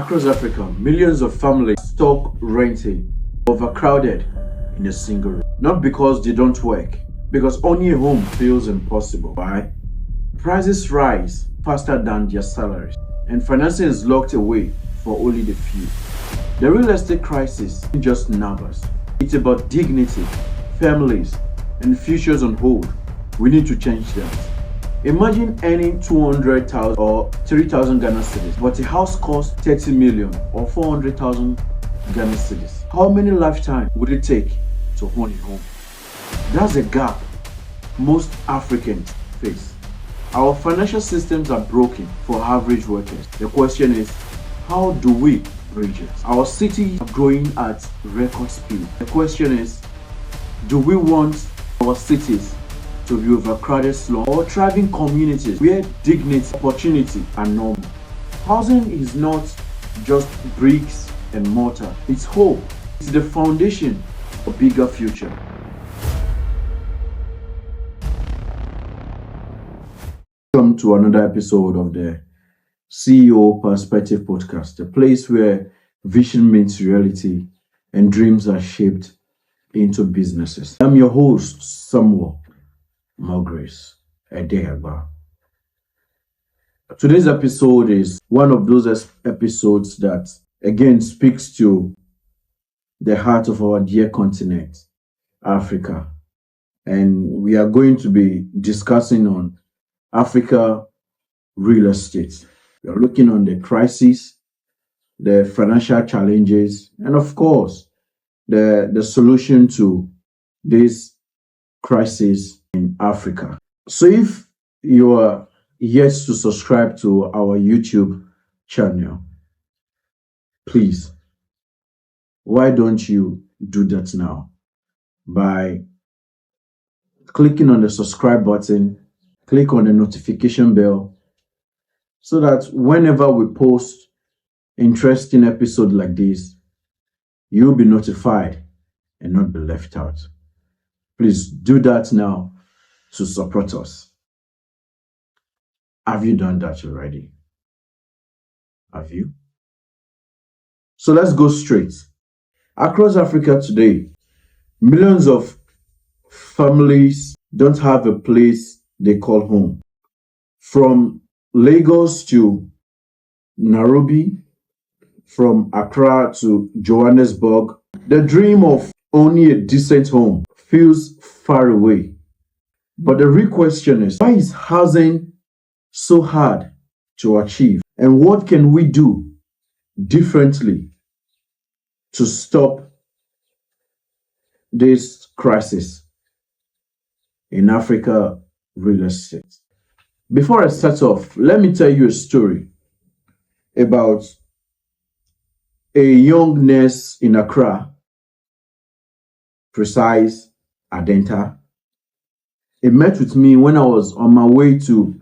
Across Africa, millions of families stuck renting, overcrowded in a single room. Not because they don't work, because owning a home feels impossible. Why? Prices rise faster than their salaries, and financing is locked away for only the few. The real estate crisis isn't just numbers. It's about dignity, families, and futures on hold. We need to change that. Imagine earning 200,000 or 3,000 Ghana cedis, but a house costs 30 million or 400,000 Ghana cedis. How many lifetimes would it take to own a home? That's a gap most Africans face. Our financial systems are broken for average workers. The question is, how do we bridge it? Our cities are growing at record speed. The question is, do we want our cities to be overcrowded slums or thriving communities where dignity, opportunity are normal? Housing is not just bricks and mortar. It's hope. It's the foundation for a bigger future. Welcome to another episode of the CEO Perspective Podcast, a place where vision meets reality and dreams are shaped into businesses. I'm your host, Samuel Malgrace Edehagba. Today's episode is one of those episodes that again speaks to the heart of our dear continent, Africa. And we are going to be discussing on Africa real estate. We are looking on the crisis, the financial challenges, and of course, the solution to this crisis in Africa. So if you are yet to subscribe to our YouTube channel, please, why don't you do that now by clicking on the subscribe button, click on the notification bell, so that whenever we post interesting episode like this, you'll be notified and not be left out. Please do that now to support us. Have you done that already? Have you? So let's go straight. Across Africa today, millions of families don't have a place they call home. From Lagos to Nairobi, from Accra to Johannesburg, the dream of owning a decent home feels far away. But the real question is, why is housing so hard to achieve? And what can we do differently to stop this crisis in Africa real estate? Before I start off, let me tell you a story about a young nurse in Accra, precise Adenta. He met with me when I was on my way to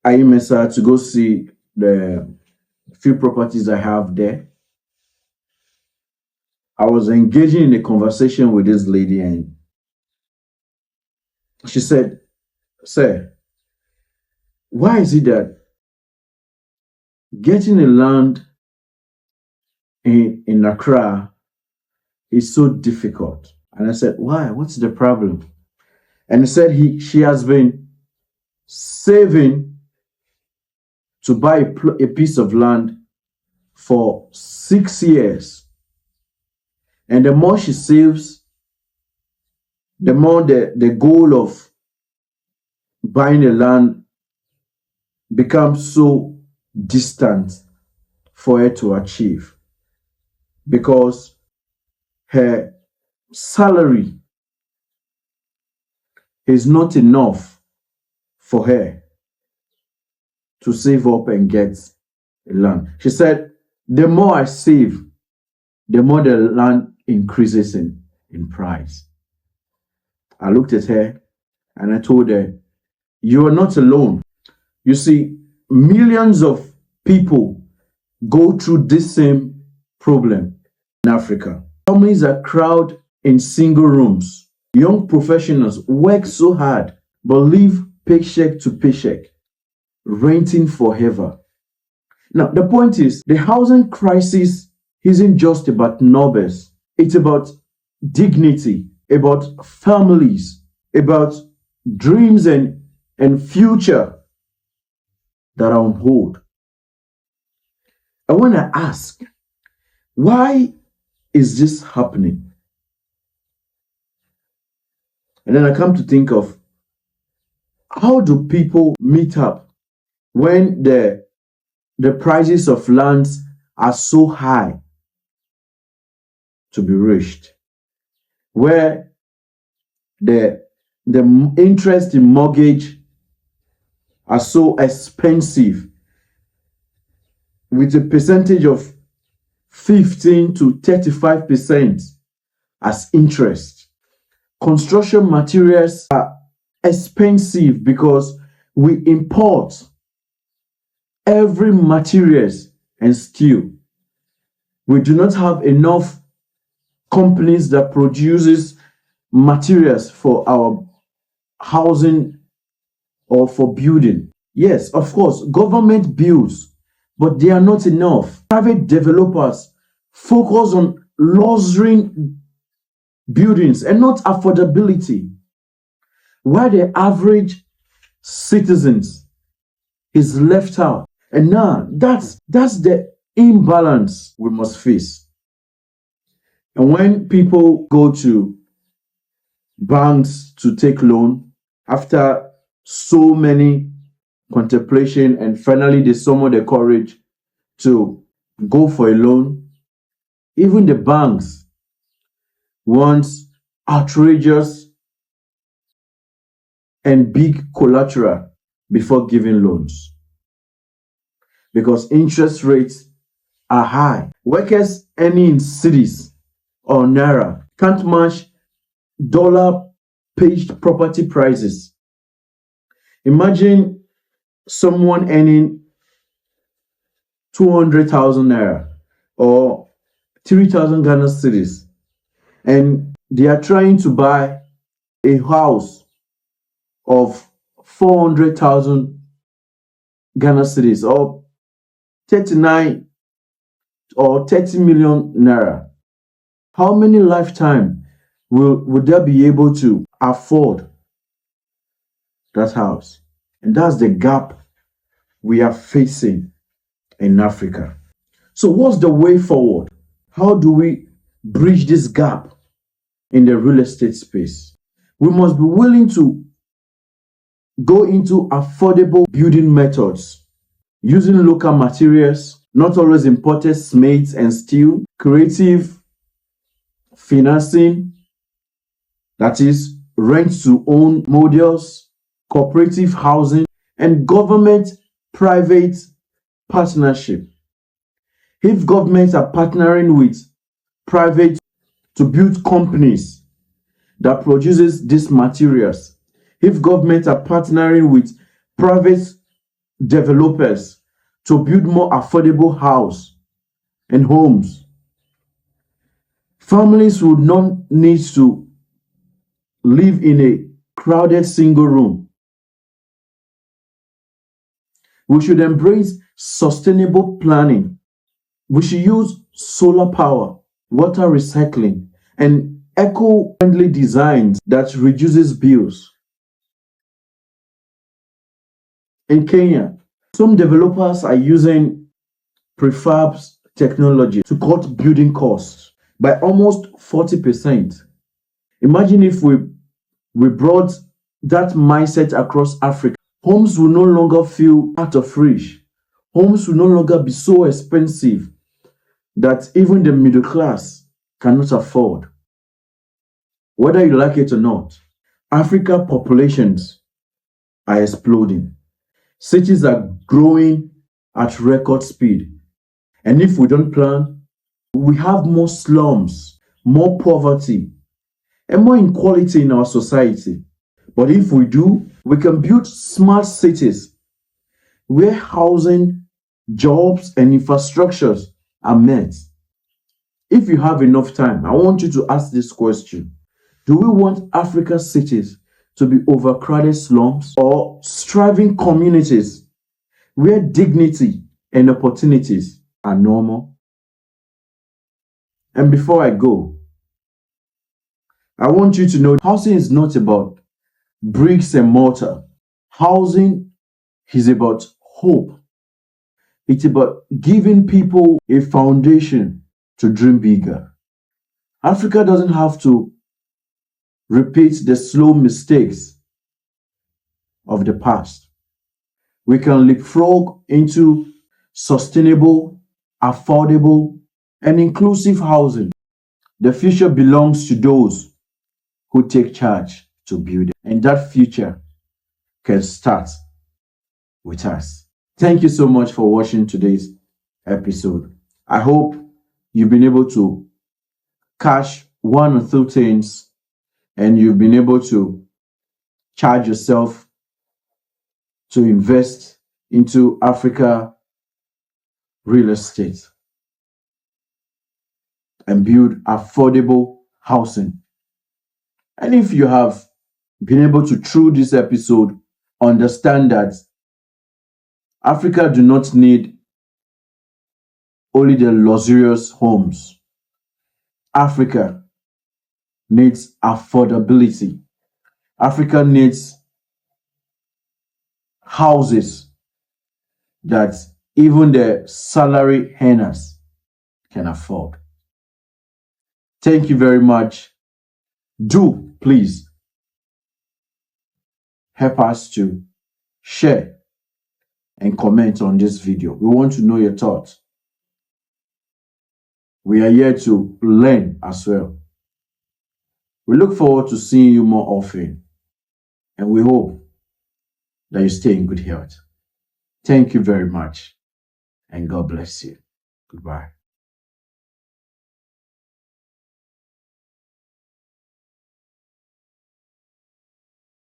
Ayimesa to go see the few properties I have there. I was engaging in a conversation with this lady and she said, "Sir, why is it that getting a land in Accra is so difficult?" And I said, "Why? What's the problem?" And he said she has been saving to buy a piece of land for 6 years. And the more she saves, the more the goal of buying a land becomes so distant for her to achieve, because her salary is not enough for her to save up and get a land. She said, the more I save, the more the land increases in price. I looked at her and I told her, you are not alone. You see, millions of people go through this same problem in Africa. Families are crowded in single rooms. Young professionals work so hard but live paycheck to paycheck, renting forever. Now, the point is, the housing crisis isn't just about numbers, it's about dignity, about families, about dreams and future that are on hold. I want to ask, why is this happening? And then I come to think of, how do people meet up when the prices of lands are so high to be reached, where the interest in mortgage are so expensive, with a percentage of 15 to 35% as interest. Construction materials are expensive because we import every materials and steel. We do not have enough companies that produces materials for our housing or for building. Yes, of course, government builds, but they are not enough. Private developers focus on luxury buildings and not affordability, while the average citizens is left out. And now that's the imbalance we must face. And when people go to banks to take loan, after so many contemplation, and finally they summon the courage to go for a loan, even the banks want outrageous and big collateral before giving loans, because interest rates are high. Workers earning in cities or naira can't match dollar paged property prices. Imagine someone earning 200,000 naira or 3,000 Ghana cedis, and they are trying to buy a house of 400,000 Ghana cedis, or 39 or 30 million naira. How many lifetime would they be able to afford that house? And that's the gap we are facing in Africa. So what's the way forward? How do we bridge this gap in the real estate space? We must be willing to go into affordable building methods, using local materials, not always imported cement and steel, creative financing, that is rent to own models, cooperative housing, and government private partnership. If governments are partnering with private to build companies that produces these materials, if governments are partnering with private developers to build more affordable house and homes, families would not need to live in a crowded single room. We should embrace sustainable planning. We should use solar power, water recycling, and eco-friendly designs that reduces bills. In Kenya, some developers are using prefab technology to cut building costs by almost 40%. Imagine if we brought that mindset across Africa. Homes will no longer feel out of reach. Homes will no longer be so expensive that even the middle class cannot afford. Whether you like it or not, Africa populations are exploding. Cities are growing at record speed. And if we don't plan, we have more slums, more poverty, and more inequality in our society. But if we do, we can build smart cities where housing, jobs, and infrastructures are met. If you have enough time, I want you to ask this question. Do we want Africa's cities to be overcrowded slums, or striving communities where dignity and opportunities are normal. And before I go, I want you to know housing is not about bricks and mortar. Housing is about hope. It's about giving people a foundation to dream bigger. Africa doesn't have to repeat the slow mistakes of the past. We can leapfrog into sustainable, affordable, and inclusive housing. The future belongs to those who take charge to build it. And that future can start with us. Thank you so much for watching today's episode. I hope you've been able to catch one or two things and you've been able to charge yourself to invest into Africa real estate and build affordable housing. And if you have been able to, through this episode, understand that Africa do not need only the luxurious homes. Africa needs affordability. Africa needs houses that even the salary earners can afford. Thank you very much. Do please help us to share and comment on this video. We want to know your thoughts. We are here to learn as well. We look forward to seeing you more often, and we hope that you stay in good health. Thank you very much, and God bless you. Goodbye.